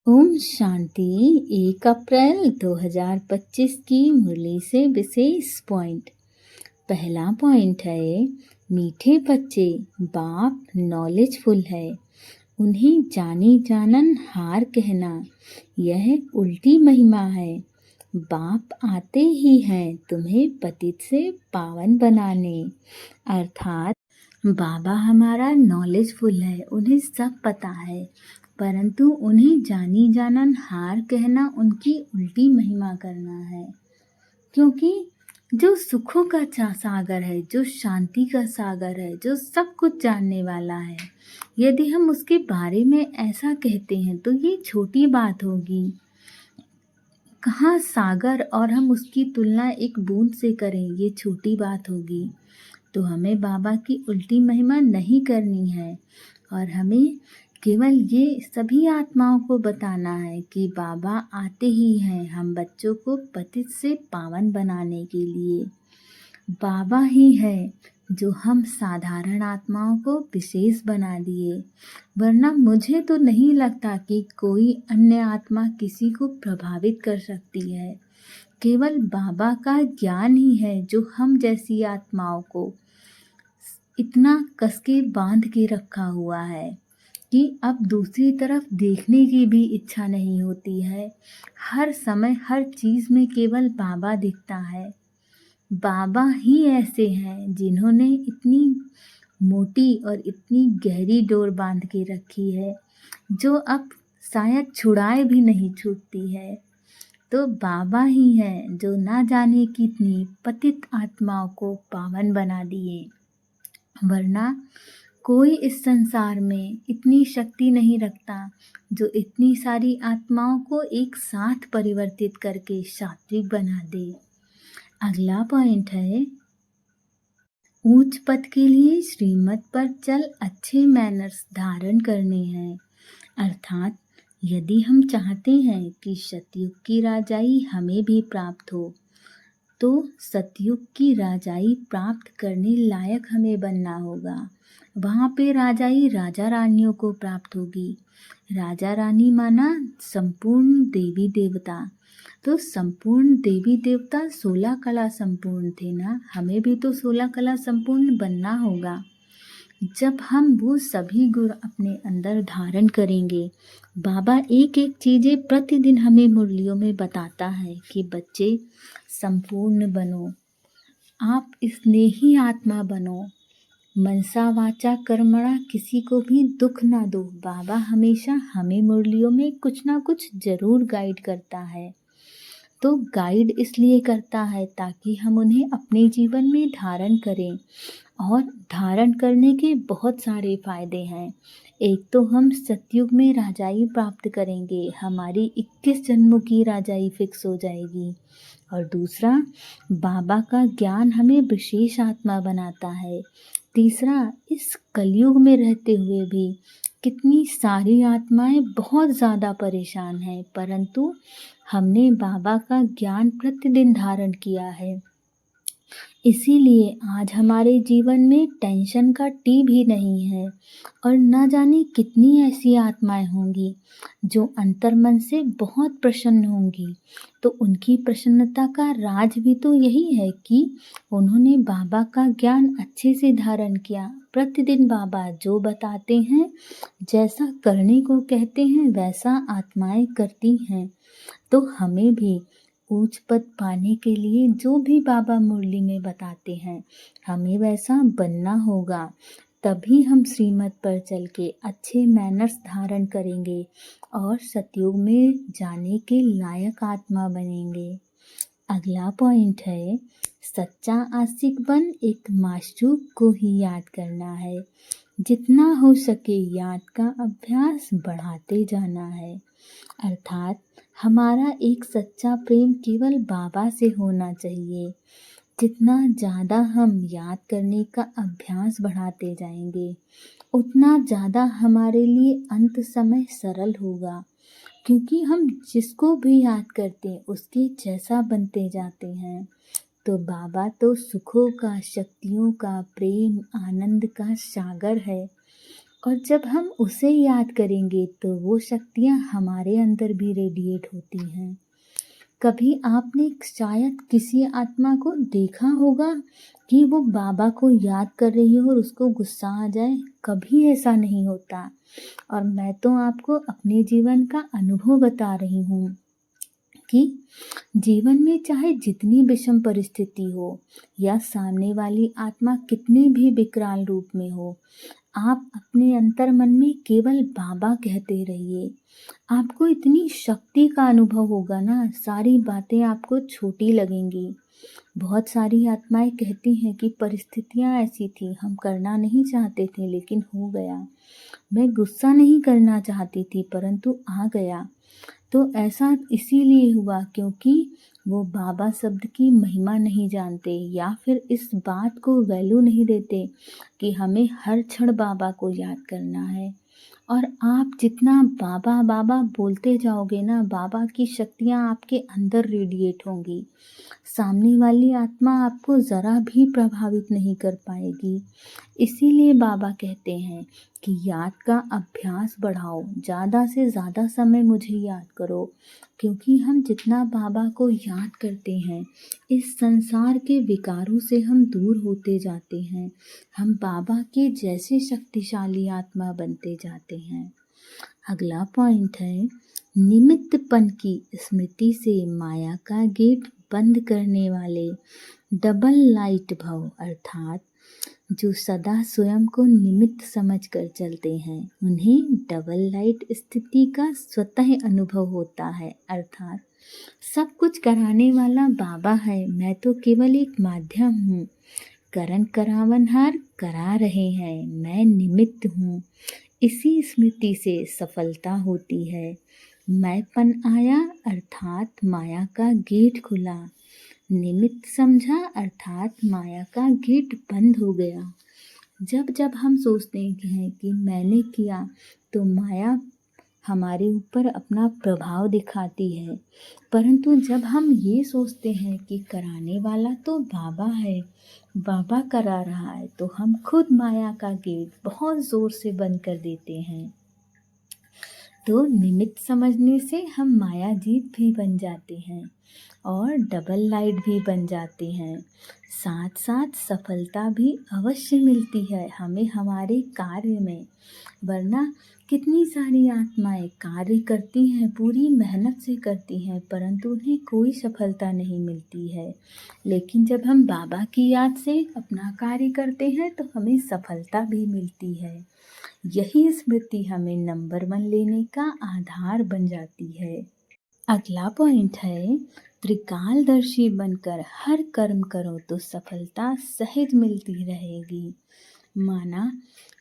ओम शांति। 1 अप्रैल 2025 की मुरली से विशेष पॉइंट। पहला पॉइंट है, मीठे बच्चे, बाप नॉलेजफुल है, उन्हें जानी जानन हार कहना यह उल्टी महिमा है। बाप आते ही हैं तुम्हें पतित से पावन बनाने। अर्थात बाबा हमारा नॉलेजफुल है, उन्हें सब पता है, परंतु उन्हें जानी जानन हार कहना उनकी उल्टी महिमा करना है। क्योंकि जो सुखों का सागर है, जो शांति का सागर है, जो सब कुछ जानने वाला है, यदि हम उसके बारे में ऐसा कहते हैं तो ये छोटी बात होगी। कहाँ सागर और हम उसकी तुलना एक बूंद से करें, ये छोटी बात होगी। तो हमें बाबा की उल्टी महिमा नहीं करनी है और हमें केवल ये सभी आत्माओं को बताना है कि बाबा आते ही हैं हम बच्चों को पतित से पावन बनाने के लिए। बाबा ही है जो हम साधारण आत्माओं को विशेष बना दिए, वरना मुझे तो नहीं लगता कि कोई अन्य आत्मा किसी को प्रभावित कर सकती है। केवल बाबा का ज्ञान ही है जो हम जैसी आत्माओं को इतना कसके बांध के रखा हुआ है कि अब दूसरी तरफ देखने की भी इच्छा नहीं होती है। हर समय हर चीज़ में केवल बाबा दिखता है। बाबा ही ऐसे हैं जिन्होंने इतनी मोटी और इतनी गहरी डोर बांध के रखी है जो अब शायद छुड़ाए भी नहीं छूटती है। तो बाबा ही हैं जो ना जाने कितनी पतित आत्माओं को पावन बना दिए, वरना कोई इस संसार में इतनी शक्ति नहीं रखता जो इतनी सारी आत्माओं को एक साथ परिवर्तित करके सात्विक बना दे। अगला पॉइंट है, ऊंच पद के लिए श्रीमत पर चल अच्छे मैनर्स धारण करने हैं। अर्थात यदि हम चाहते हैं कि सतयुग की राजाई हमें भी प्राप्त हो, तो सतयुग की राजाई प्राप्त करने लायक हमें बनना होगा। वहाँ पे राजाई राजा रानियों को प्राप्त होगी। राजा रानी माना संपूर्ण देवी देवता। तो संपूर्ण देवी देवता 16 कला संपूर्ण थे ना, हमें भी तो 16 कला संपूर्ण बनना होगा। जब हम वो सभी गुण अपने अंदर धारण करेंगे, बाबा एक एक चीज़ें प्रतिदिन हमें मुरलियों में बताता है कि बच्चे संपूर्ण बनो, आप स्नेही आत्मा बनो, मनसा वाचा कर्मणा किसी को भी दुख ना दो। बाबा हमेशा हमें मुरलियों में कुछ ना कुछ जरूर गाइड करता है। तो गाइड इसलिए करता है ताकि हम उन्हें अपने जीवन में धारण करें, और धारण करने के बहुत सारे फायदे हैं। एक तो हम सतयुग में राजाई प्राप्त करेंगे, हमारी 21 जन्मों की राजाई फिक्स हो जाएगी। और दूसरा, बाबा का ज्ञान हमें विशेष आत्मा बनाता है। तीसरा, इस कलयुग में रहते हुए भी कितनी सारी आत्माएं बहुत ज़्यादा परेशान हैं, परंतु हमने बाबा का ज्ञान प्रतिदिन धारण किया है, इसीलिए आज हमारे जीवन में टेंशन का टी भी नहीं है। और न जाने कितनी ऐसी आत्माएं होंगी जो अंतर्मन से बहुत प्रसन्न होंगी। तो उनकी प्रसन्नता का राज भी तो यही है कि उन्होंने बाबा का ज्ञान अच्छे से धारण किया। प्रतिदिन बाबा जो बताते हैं, जैसा करने को कहते हैं, वैसा आत्माएं करती हैं। तो हमें भी उच्च पद पाने के लिए जो भी बाबा मुरली में बताते हैं, हमें वैसा बनना होगा। तभी हम श्रीमत पर चल के अच्छे मैनर्स धारण करेंगे और सतयुग में जाने के लायक आत्मा बनेंगे। अगला पॉइंट है, सच्चा आशिक बन एक माशूक को ही याद करना है। जितना हो सके याद का अभ्यास बढ़ाते जाना है। अर्थात हमारा एक सच्चा प्रेम केवल बाबा से होना चाहिए। जितना ज़्यादा हम याद करने का अभ्यास बढ़ाते जाएंगे, उतना ज़्यादा हमारे लिए अंत समय सरल होगा। क्योंकि हम जिसको भी याद करते हैं उसके जैसा बनते जाते हैं। तो बाबा तो सुखों का, शक्तियों का, प्रेम आनंद का सागर है। और जब हम उसे याद करेंगे तो वो शक्तियाँ हमारे अंदर भी रेडिएट होती हैं। कभी आपने शायद किसी आत्मा को देखा होगा कि वो बाबा को याद कर रही हो और उसको गुस्सा आ जाए? कभी ऐसा नहीं होता। और मैं तो आपको अपने जीवन का अनुभव बता रही हूँ कि जीवन में चाहे जितनी विषम परिस्थिति हो या सामने वाली आत्मा कितने भी विकराल रूप में हो, आप अपने अंतर मन में केवल बाबा कहते रहिए। आपको इतनी शक्ति का अनुभव होगा ना, सारी बातें आपको छोटी लगेंगी। बहुत सारी आत्माएं कहती हैं कि परिस्थितियां ऐसी थी, हम करना नहीं चाहते थे लेकिन हो गया। मैं गुस्सा नहीं करना चाहती थी परंतु आ गया। तो ऐसा इसीलिए हुआ क्योंकि वो बाबा शब्द की महिमा नहीं जानते या फिर इस बात को वैल्यू नहीं देते कि हमें हर क्षण बाबा को याद करना है। और आप जितना बाबा बाबा बोलते जाओगे ना, बाबा की शक्तियाँ आपके अंदर रेडिएट होंगी। सामने वाली आत्मा आपको ज़रा भी प्रभावित नहीं कर पाएगी। इसीलिए बाबा कहते हैं कि याद का अभ्यास बढ़ाओ, ज़्यादा से ज़्यादा समय मुझे याद करो, क्योंकि हम जितना बाबा को याद करते हैं, इस संसार के विकारों से हम दूर होते जाते हैं। हम बाबा के जैसे शक्तिशाली आत्मा बनते जाते हैं। अगला पॉइंट है, निमित्तपन की स्मृति से माया का गेट बंद करने वाले डबल लाइट भव, अर्थात जो सदा स्वयं को निमित्त समझकर चलते हैं, उन्हें डबल लाइट स्थिति का स्वतः अनुभव होता है। अर्थात सब कुछ कराने वाला बाबा है, मैं तो केवल एक माध्यम हूँ। करण करावनहार करा रहे हैं, मैं निमित्त हूँ। इसी स्मृति से सफलता होती है। मैंपन आया अर्थात माया का गेट खुला, निमित्त समझा अर्थात माया का गेट बंद हो गया। जब जब हम सोचते हैं कि मैंने किया तो माया हमारे ऊपर अपना प्रभाव दिखाती है, परंतु जब हम ये सोचते हैं कि कराने वाला तो बाबा है, बाबा करा रहा है, तो हम खुद माया का गेट बहुत ज़ोर से बंद कर देते हैं। तो निमित्त समझने से हम माया जीत भी बन जाते हैं और डबल लाइट भी बन जाते हैं। साथ साथ सफलता भी अवश्य मिलती है हमें हमारे कार्य में। वरना कितनी सारी आत्माएं कार्य करती हैं, पूरी मेहनत से करती हैं, परंतु उन्हें कोई सफलता नहीं मिलती है। लेकिन जब हम बाबा की याद से अपना कार्य करते हैं तो हमें सफलता भी मिलती है। यही स्मृति हमें नंबर 1 लेने का आधार बन जाती है। अगला पॉइंट है, त्रिकालदर्शी बनकर हर कर्म करो तो सफलता सहज मिलती रहेगी। माना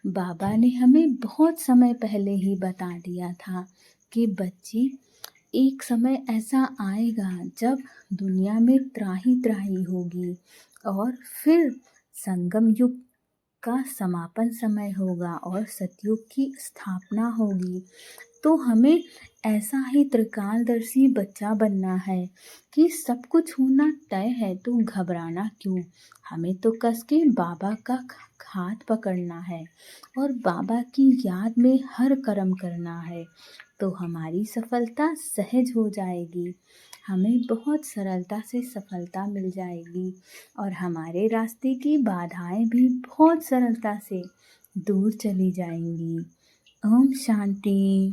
बाबा ने हमें बहुत समय पहले ही बता दिया था कि बच्ची, एक समय ऐसा आएगा जब दुनिया में त्राही त्राही होगी और फिर संगम युग का समापन समय होगा और सतयुग की स्थापना होगी। तो हमें ऐसा ही त्रिकालदर्शी बच्चा बनना है कि सब कुछ होना तय है, तो घबराना क्यों। हमें तो कस के बाबा का हाथ पकड़ना है और बाबा की याद में हर कर्म करना है, तो हमारी सफलता सहज हो जाएगी। हमें बहुत सरलता से सफलता मिल जाएगी और हमारे रास्ते की बाधाएं भी बहुत सरलता से दूर चली जाएंगी। ओम शांति।